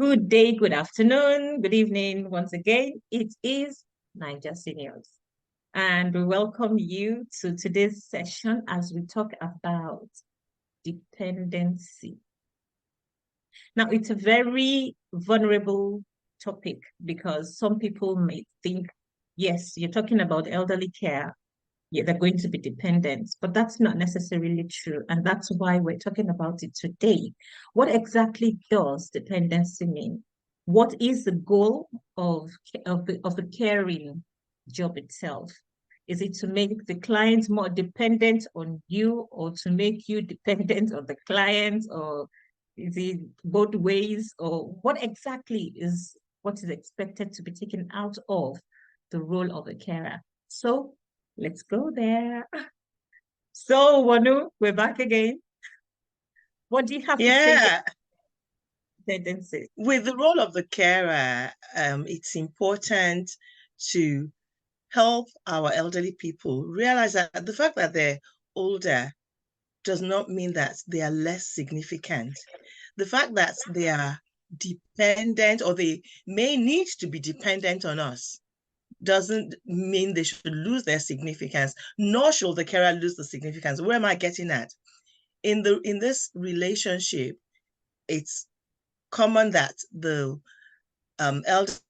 Good day, good afternoon, good evening. Once again, it is Naija Seniors. And we welcome you to today's session as we talk about dependency. Now, it's a very vulnerable topic because some people may think, yes, you're talking about elderly care. Yeah, they're going to be dependent, but that's not necessarily true. And that's why we're talking about it today. What exactly does dependency mean? What is the goal of the caring job itself? Is it to make the client more dependent on you or to make you dependent on the client, or is it both ways, or what exactly is what is expected to be taken out of the role of a carer? So let's go there. So, Wanu, we're back again. What do you have to say Yeah, about dependency? with the role of the carer, it's important to help our elderly people realize that the fact that they're older does not mean that they are less significant. The fact that they are dependent or they may need to be dependent on us doesn't mean they should lose their significance, nor should the carer lose the significance. Where am I getting at? In this relationship, it's common that the elderly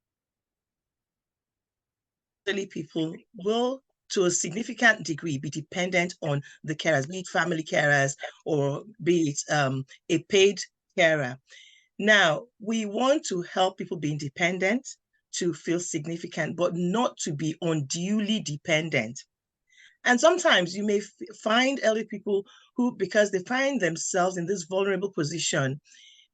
people will, to a significant degree, be dependent on the carers, be it family carers or be it a paid carer. Now, we want to help people be independent, to feel significant, but not to be unduly dependent. And sometimes you may find elderly people who, because they find themselves in this vulnerable position,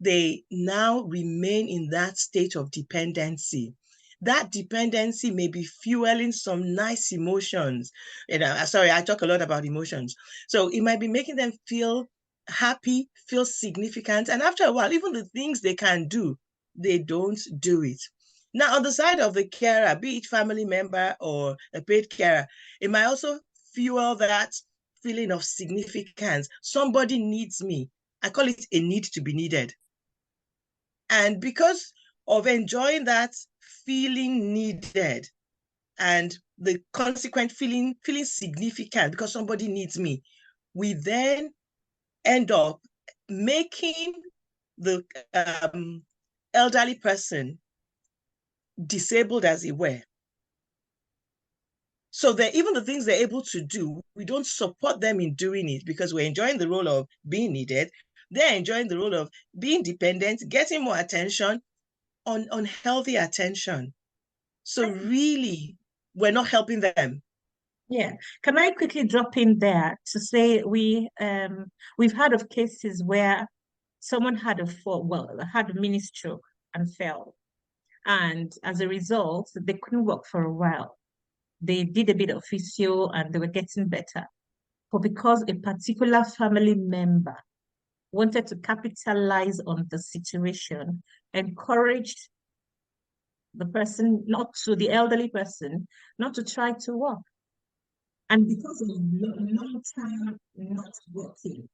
they now remain in that state of dependency. That dependency may be fueling some nice emotions. Sorry, I talk a lot about emotions. So it might be making them feel happy, feel significant. And after a while, even the things they can do, they don't do it. Now, on the side of the carer, be it family member or a paid carer, it might also fuel that feeling of significance. Somebody needs me. I call it a need to be needed. And because of enjoying that feeling needed and the consequent feeling significant because somebody needs me, we then end up making the elderly person disabled, as it were. So that even the things they're able to do, we don't support them in doing it because we're enjoying the role of being needed. They're enjoying the role of being dependent, getting more attention, unhealthy attention. So really, we're not helping them. Yeah. Can I quickly drop in there to say we've heard of cases where someone had a fall, well, had a mini stroke and fell. And as a result, they couldn't work for a while. They did a bit of physio and they were getting better. But because a particular family member wanted to capitalize on the situation, encouraged the person, not to the elderly person, not to try to work. And because of long time not working,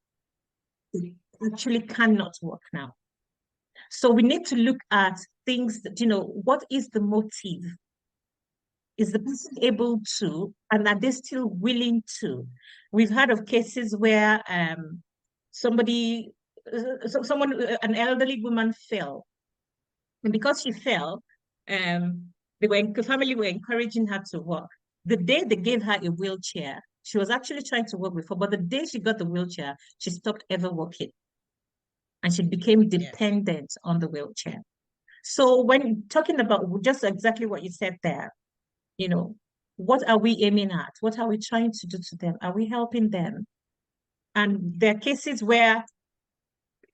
they actually cannot work now. So we need to look at things that, what is the motive? Is the person able to, and are they still willing to? We've heard of cases where somebody, an elderly woman fell, and because she fell, the family were encouraging her to work. The day they gave her a wheelchair, she was actually trying to work before, but the day she got the wheelchair, she stopped ever working, and she became dependent on the wheelchair. So when talking about just exactly what you said there, what are we aiming at? What are we trying to do to them? Are we helping them? And there are cases where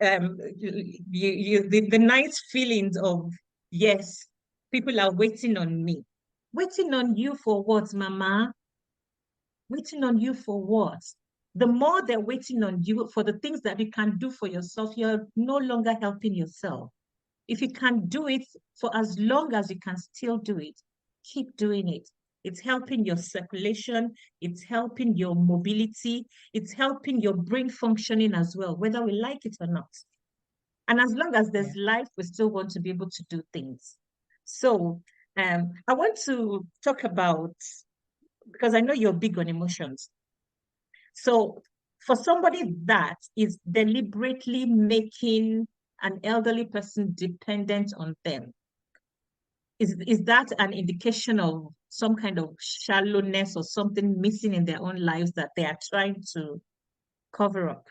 the nice feelings of, yes, people are waiting on me. Waiting on you for what, mama? Waiting on you for what? The more they're waiting on you for the things that you can do for yourself, you're no longer helping yourself. If you can do it for as long as you can still do it, keep doing it. It's helping your circulation, it's helping your mobility, it's helping your brain functioning as well, whether we like it or not. And as long as there's life, we still want to be able to do things. So I want to talk about, because I know you're big on emotions. So for somebody that is deliberately making an elderly person dependent on them, is that an indication of some kind of shallowness or something missing in their own lives that they are trying to cover up?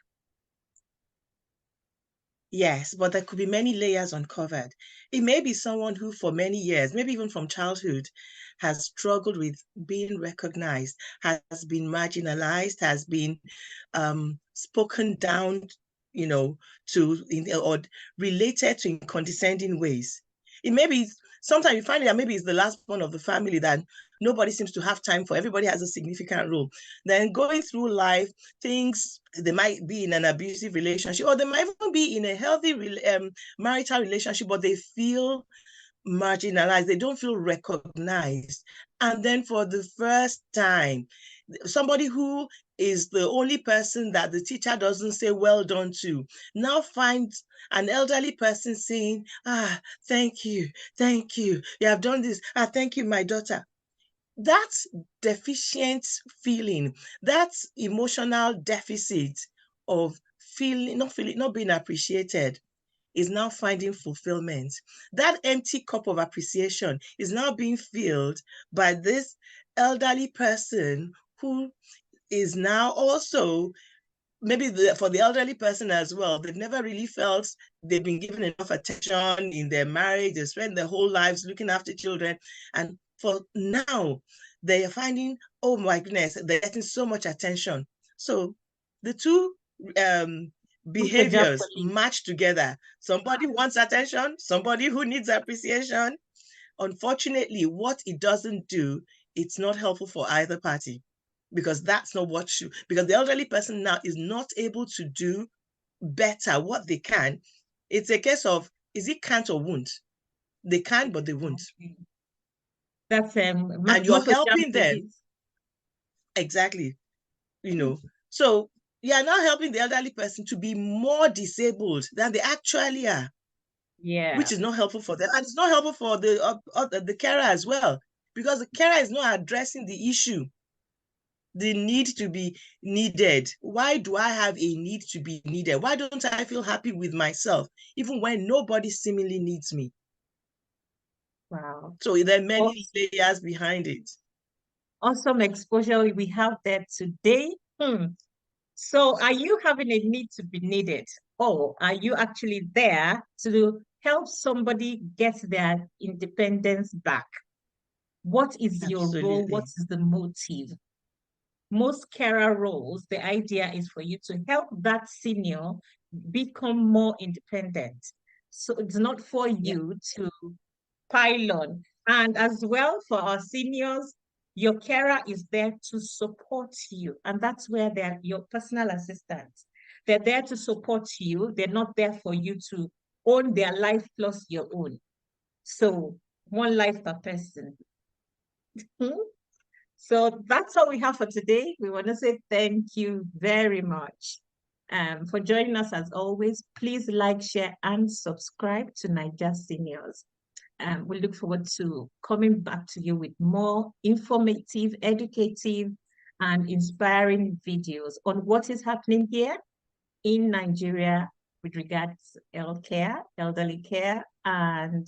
Yes, but there could be many layers uncovered. It may be someone who, for many years, maybe even from childhood, has struggled with being recognized, has been marginalized, has been spoken down, or related to in condescending ways. It may be sometimes you find that maybe it's the last one of the family that nobody seems to have time for. Everybody has a significant role. Then going through life, they might be in an abusive relationship, or they might even be in a healthy marital relationship, but they feel marginalized. They don't feel recognized. And then for the first time, somebody who is the only person that the teacher doesn't say well done to now finds an elderly person saying, thank you, you have done this, thank you, my daughter. That deficient feeling, that emotional deficit of not being appreciated, is now finding fulfillment. That empty cup of appreciation is now being filled by this elderly person who is now also, maybe for the elderly person as well, they've never really felt they've been given enough attention in their marriage. They spend their whole lives looking after children. And for now, they are finding, oh my goodness, they're getting so much attention. So the two behaviors match together. Somebody wants attention, somebody who needs appreciation. Unfortunately, what it doesn't do, it's not helpful for either party, because that's not because the elderly person now is not able to do better what they can. It's a case of, is it can't or won't? They can, but they won't. That's and you're helping them. Exactly. So you're now helping the elderly person to be more disabled than they actually are. Yeah. Which is not helpful for them. And it's not helpful for the carer as well, because the carer is not addressing the issue. The need to be needed. Why do I have a need to be needed? Why don't I feel happy with myself, even when nobody seemingly needs me? Wow. So there are many layers behind it. Awesome exposure we have there today. So are you having a need to be needed, or are you actually there to help somebody get their independence back? What is your role? What is the motive? Most carer roles, the idea is for you to help that senior become more independent. So it's not for you to pile on. And as well, for our seniors, your carer is there to support you. And that's where they're your personal assistants. They're there to support you. They're not there for you to own their life plus your own. So one life per person. So that's all we have for today. We want to say thank you very much for joining us as always. Please like, share, and subscribe to Naija Seniors. We look forward to coming back to you with more informative, educative, and inspiring videos on what is happening here in Nigeria with regards to elderly care, and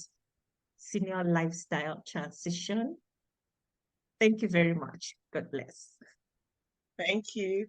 senior lifestyle transition. Thank you very much. God bless. Thank you.